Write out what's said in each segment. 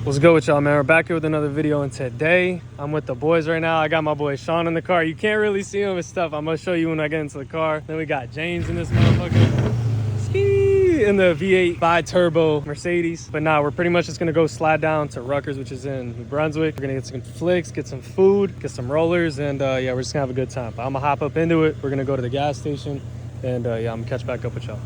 What's good with y'all, man? We're back here with another video, and today I'm with the boys right now. I got my boy Sean in the car. You can't really see him and stuff. I'm gonna show you when I get into the car. Then we got James in this motherfucker. Ski in the V8 bi-turbo Mercedes. But now we're pretty much just gonna go slide down to Rutgers, which is in New Brunswick. We're gonna get some flicks, get some food, get some rollers, and yeah, we're just gonna have a good time. But I'm gonna hop up into it. We're gonna go to the gas station, and yeah, I'm gonna catch back up with y'all.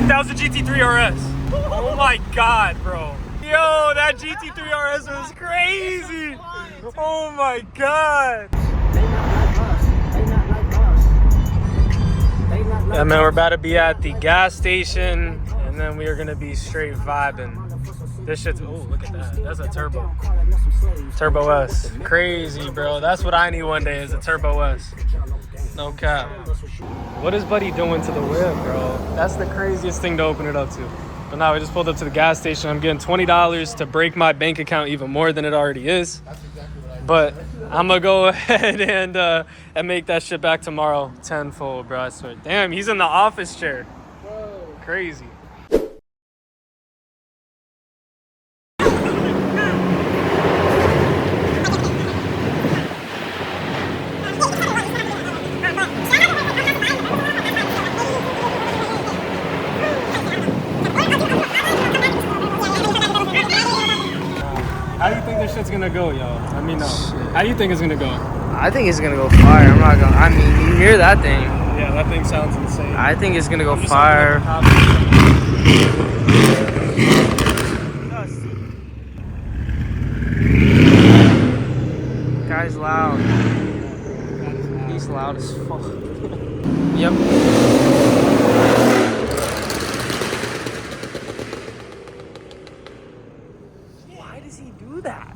That was a GT3 RS. Oh my god, bro. Yo, that GT3 RS was crazy. Oh my god. Yeah, man, we're about to be at the gas station, and then we are gonna be straight vibing. This shit's, oh, look at that. That's a turbo. Turbo S. Crazy, bro. That's what I need one day, is a Turbo S. No cap. What is Buddy doing to the whip, bro? That's the craziest thing to open it up to. But now we just pulled up to the gas station. I'm getting $20 to break my bank account even more than it already is. But I'm gonna go ahead and make that shit back tomorrow tenfold, bro. I swear. Damn, he's in the office chair. Bro. Crazy. How do you think this shit's gonna go, yo? Let me know. How do you think it's gonna go? I think it's gonna go fire. I'm not gonna. I mean, you hear that thing? Yeah, that thing sounds insane. I think it's gonna go fire. Guy's loud. He's loud as fuck. Yep. Why does he do that?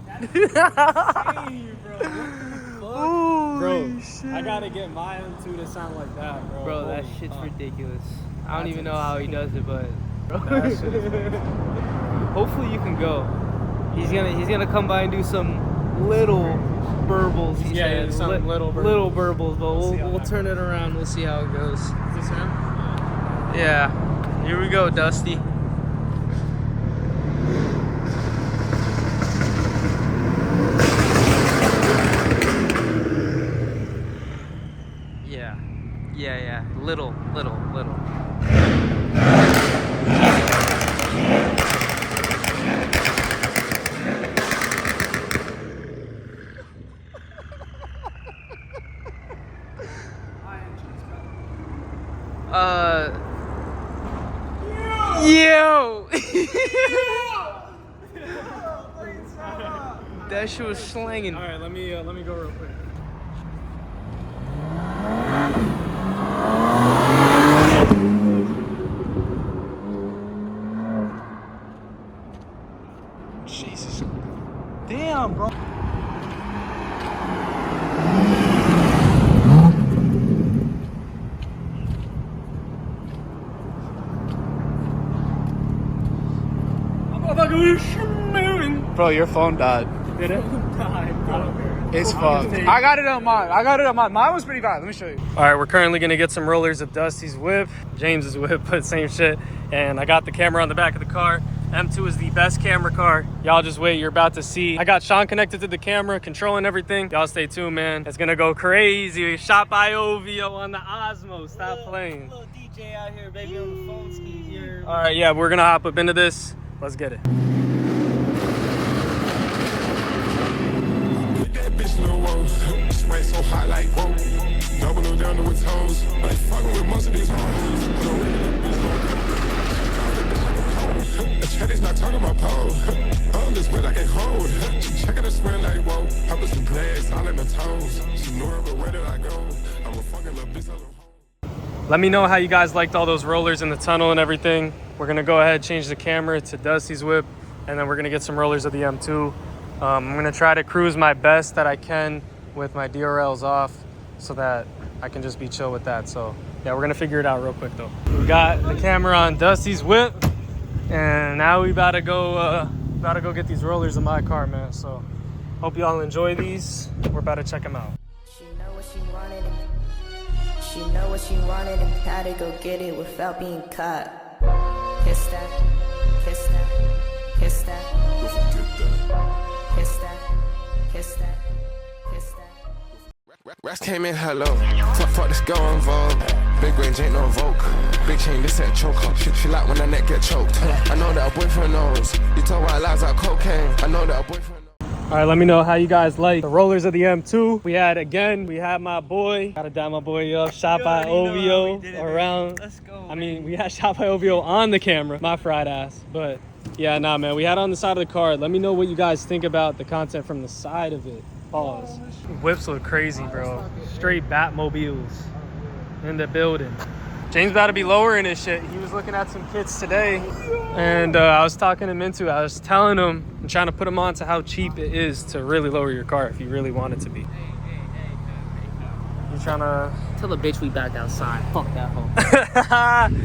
Bro, shit. I gotta get my M2 to sound like that, bro. Bro, that shit's ridiculous. I don't even know how he does it, but bro, That shit is crazy. hopefully you can go. He's gonna come by and do some little burbles. He said. some little burbles. Little burbles, but we'll turn it around. We'll see how it goes. Is this him? Yeah. Here we go, Dusty. Yeah. Little. Yo! That shit was slanging. All right, let me go real quick. Jesus. Damn, bro. Bro, your phone died. Did it? It's fucked. I got it on mine. Mine was pretty bad. Let me show you. All right, we're currently gonna get some rollers of Dusty's whip, James's whip, but same shit. And I got the camera on the back of the car. M2 is the best camera car. Y'all just wait, you're about to see. I got Sean connected to the camera, controlling everything. Y'all stay tuned, man. It's gonna go crazy. Shot by OVO on the Osmo. Stop playing. Little DJ out here, baby, on the phone skis here. All right, yeah, we're gonna hop up into this. Let's get it. Sprite so hot like whoa, double down to its toes. Like fucking with most of these hoes. The chatty's not talking about pole. I'm just wet I can hold. Check out the swear like whoa. I put some glass all in my toes. She knew her, but where did I go? I'm a fucking little bitch. Let me know how you guys liked all those rollers in the tunnel and everything. We're gonna go ahead, change the camera to Dusty's whip, and then we're gonna get some rollers of the M2. I'm gonna try to cruise my best that I can with my DRLs off so that I can just be chill with that. So yeah, we're gonna figure it out real quick though. We got the camera on Dusty's whip, and now we about to go About to go get these rollers in my car, man. So hope y'all enjoy these. We're about to check them out. She know what she wanted and she know what she wanted and how to go get it without being caught. Kiss that, kiss that, kiss that, Don't forget that. kiss that, kiss that, kiss that. Rats came in hello. Fuck this girl involved. Big range ain't no Vogue. Big chain, this ain't choke up. She like when her neck get choked. I know that her boyfriend knows. You tell white lies like cocaine. I know that her boyfriend knows. All right, let me know how you guys like the rollers of the M2. We had my boy. Gotta dab my boy up. Shot by OVO around. Let's go. I mean, we had shot by OVO on the camera. My fried ass. But yeah, nah, man. We had it on the side of the car. Let me know what you guys think about the content from the side of it. Pause. Whips look crazy, bro. Straight Batmobiles in the building. James about to be lowering his shit. He was looking at some kits today, and I was talking him into it. I was telling him and trying to put him on to how cheap it is to really lower your car if you really want it to be. You trying to... Tell the bitch we back outside. Fuck that hoe.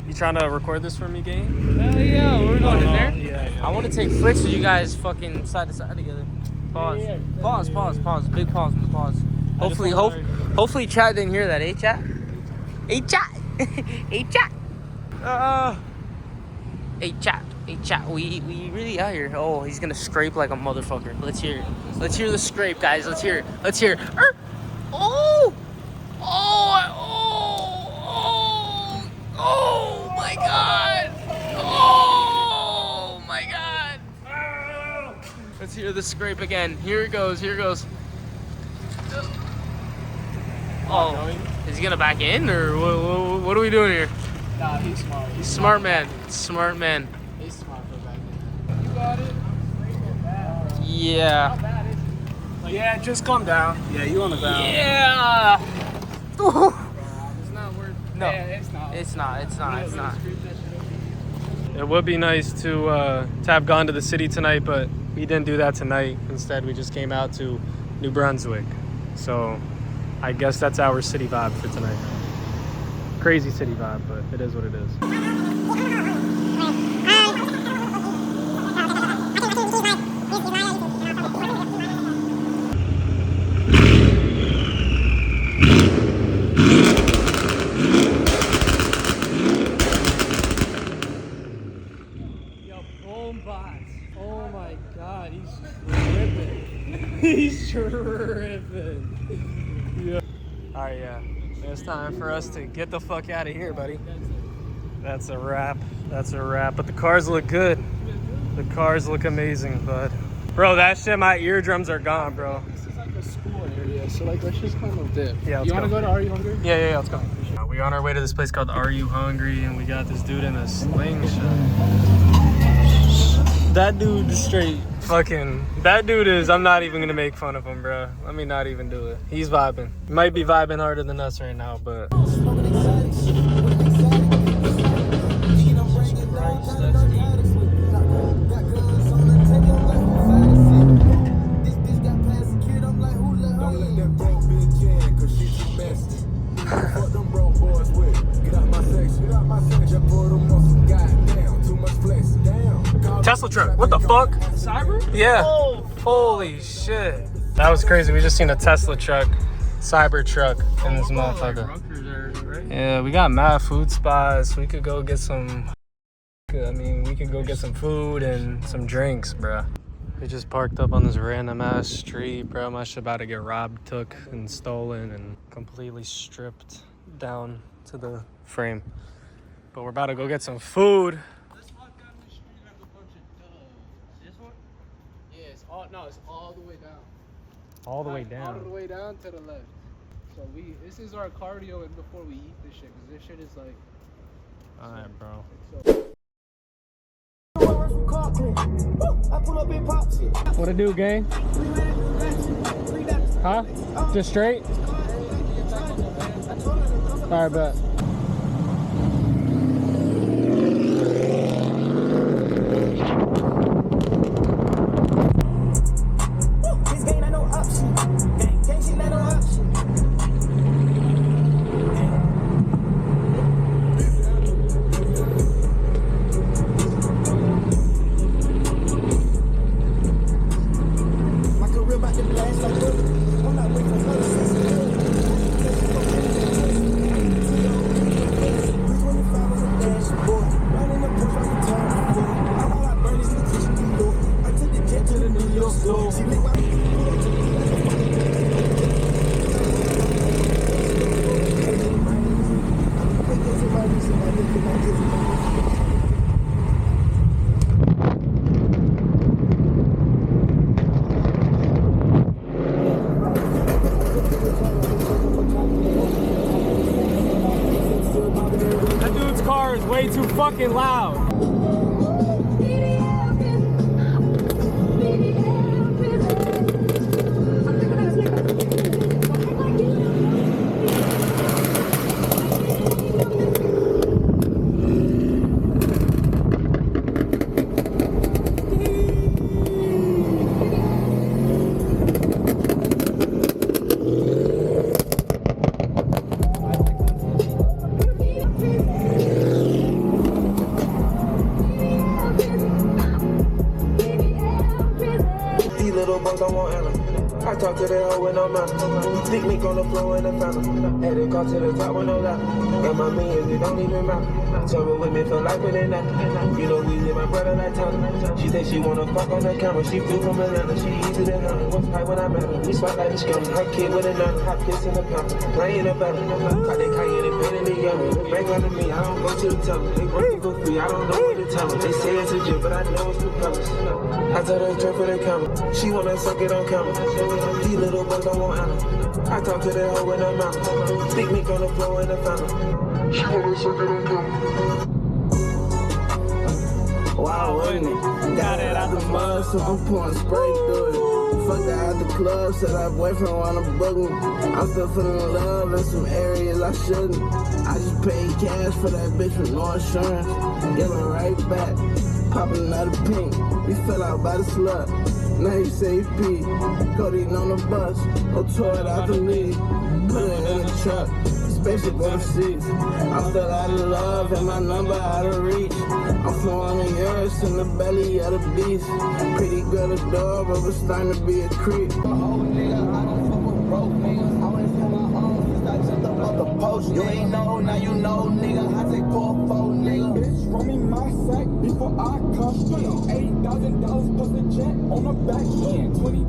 You trying to record this for me, gang? Hell yeah, we're going in there. Yeah. I want to take flicks with you guys fucking side to side together. Pause. Pause, pause, pause. Big pause, big pause. Hopefully chat didn't hear that. Hey chat? Hey chat? Hey chat? Hey chat? Hey chat? We really out here. Oh, he's gonna scrape like a motherfucker. Let's hear it. Let's hear the scrape, guys. Let's hear it. Let's hear it. Oh! Oh my god! Oh my god! Let's hear the scrape again. Here it goes. Here it goes. Oh, is he gonna back in or what are we doing here? Nah, he's smart. He's smart man. Smart man. He's smart for back then. You got it? Yeah. Yeah, just calm down. Yeah, you on the ground. Yeah. It's not worth. No. Yeah, it's not. It's not. It would be nice to have gone to the city tonight, but we didn't do that tonight. Instead, we just came out to New Brunswick. So I guess that's our city vibe for tonight. Crazy city vibe, but it is what it is. Oh my god, he's tripping. He's tripping. Yeah. Alright, yeah. It's time for us to get the fuck out of here, buddy. That's a wrap. That's a wrap. But the cars look good. The cars look amazing, bud. Bro, that shit, my eardrums are gone, bro. This is like a school area, so like let's just kind of dip. Yeah, let's you want to go to Are You Hungry? Yeah, let's go. We're on our way to this place called Are You Hungry, and we got this dude in a slingshot. That dude is straight fucking... That dude is... I'm not even gonna make fun of him, bro. Let me not even do it. He's vibing. Might be vibing harder than us right now, but... Tesla truck. What the fuck? Cyber? Yeah. Oh, holy shit. That was crazy. We just seen a Tesla truck, cyber truck in this motherfucker. Yeah, we got mad food spots. We could go get some... we could go get some food and some drinks, bro. We just parked up on this random ass street, bro. My shit about to get robbed, took, and stolen, and completely stripped down to the frame. But we're about to go get some food. It's all the way down. All the way All down. the way down to the left. So this is our cardio and before we eat this shit, because this shit is like... Alright, bro. What it do, gang? Huh? Just straight? Alright, bet. fucking loud. These little bugs don't want Anna. I talk to that hoe with no mouth. Stick me on the floor in the fountain. Had it got to the top with no lie. And my millions, it don't even matter. Trouble with me feel like when they not. You know we live my brother like time. She say she wanna fuck on the camera. She flew from Atlanta. She easy to handle. What's tight when I met her? We spot like a scam. Her kid with a nun. Hot piss in the pound. Playing a battle. Got that cayenne and pen in the yummy. Bank under me. I don't go to the tunnel. They working for free. I don't know what to tell them. They say it's legit, but I know it's the colors. I told her turn for the camera. She wanna suck it on camera. These little bugs don't want Anna. I talk to that hoe in her mouth. Stick me on the floor in the fountain. She wanna suck it on camera. Wow, wasn't it? Got it out the mud, so I'm pouring spray through it. Fucked her out the club, said her boyfriend wanna book me. I'm still feeling love in some areas I shouldn't. I just paid cash for that bitch with no insurance. Give her right back, popping another pink. We fell out by the slut. Now you say he pee. Codeine on the bus, or tore it out the league. Put it in the truck, spaceship on the seats. I'm still out of love and my number out of reach. I'm flowing in yours in the belly of the beast. Pretty girl adorable, but starting to be a creep. You ain't know, now you know, nigga. I take 4-4, nigga. Bitch, run me my sack before I come in. $8,000 plus a jet on the back end. 20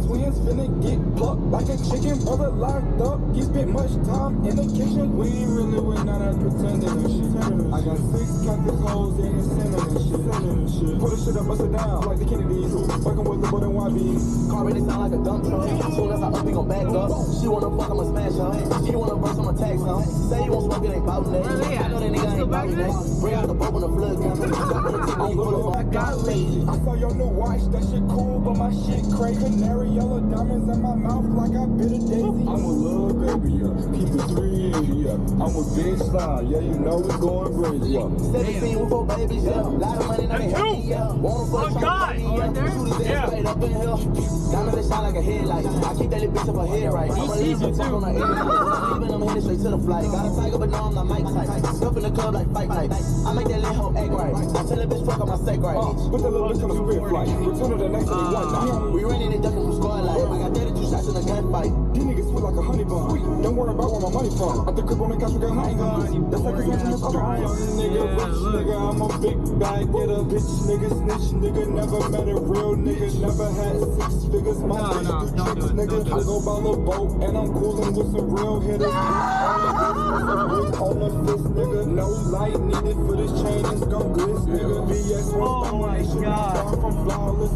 twins finna get plucked like a chicken. Brother locked up, he spent much time in the kitchen. We ain't really went out and pretending and shit. I got 6 cactus holes in the center and shit. Put the shit up, bust it down like the Kennedys. Fucking with the button YBs. Car really sound like a dump truck. Soon as I up, we gon' back up. She wanna fuck, I'ma smash her. She wanna burst, I'ma tax her. Say you won't smoke, it ain't bout that. I know that nigga ain't bout that. Bring out the boat when the flood comes. I got lazy. I saw your new watch, that shit cool, but my shit crazy. Canary yellow diamonds in my mouth like I bit a daisy. I'm a little baby, yeah. Keep it 380, yeah. I'm a big slime, yeah, you know we going crazy, yeah. 17 with 4 babies, yeah. Lot of money, not a healthy, yeah. Wanna fuck somebody, yeah. Shoot his ass right up in here. Diamonds that shine like a headlight. I keep that little bitch up her head right. I'm a little bitch on her ear. Leaving them headed straight to the flight. Got a tiger, but no, I'm not Mike Tyson. Stuff in the club like fight night. I make that little hoe act right. I tell that bitch fuck on my sack right. Put that little bitch on the spit flight. Return to the next one night. We running and ducking from squad life. I got 32 shots in a gunfight. These niggas sweet like a honey bun. Don't worry about where my money from. At the crib on the couch, we got honey guns. That's like a snitch in this other young nigga, rich nigga. I'm a big bag getter. Bitch nigga, snitch nigga. Never met a real nigga. Never had 6 figures. My bitch do tricks, nigga. I go by the boat and I'm coolin' with some real hitters. On the fist, nigga. No light needed for this chain. It's gon' glitz, nigga. BS Oh my God. From flawless.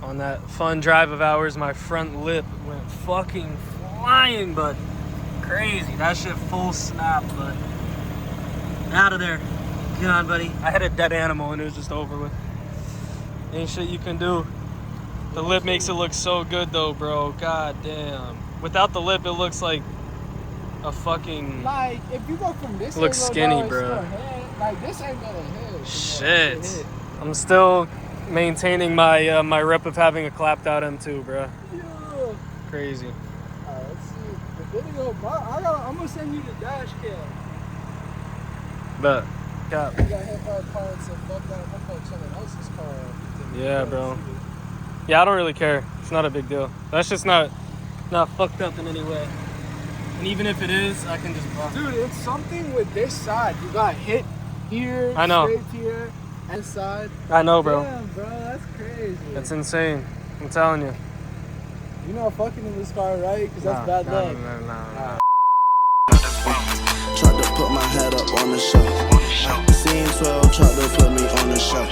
On that fun drive of ours, my front lip went fucking flying, but crazy. That shit full snap, but out of there. Get on, buddy. I had a dead animal and it was just over with. Ain't shit you can do. The lip makes it look so good though, bro. God damn. Without the lip, it looks like a fucking... Like, if you go from this looks angle, skinny, it's bro. still head. Like, this ain't gonna hit. Shit. I'm still maintaining my my rep of having a clapped out M2, bro. Yeah. Crazy. Alright, let's see. The video, I'm gonna send you the dash cam. But, yeah. You got hit by a car and said, fuck that, I'm fucking someone else's car. Yeah, bro. Yeah, I don't really care. It's not a big deal. That's just not fucked up in any way. And even if it is, I can just block. Dude, it's something with this side. You got hit here, I know. straight here, and side. I know, bro. Damn, bro, that's crazy. That's insane. I'm telling you. You're not fucking in this car, right? Because that's bad luck. No. Tried to put my head up on the shelf. Seen 12, tried to put me on the shelf.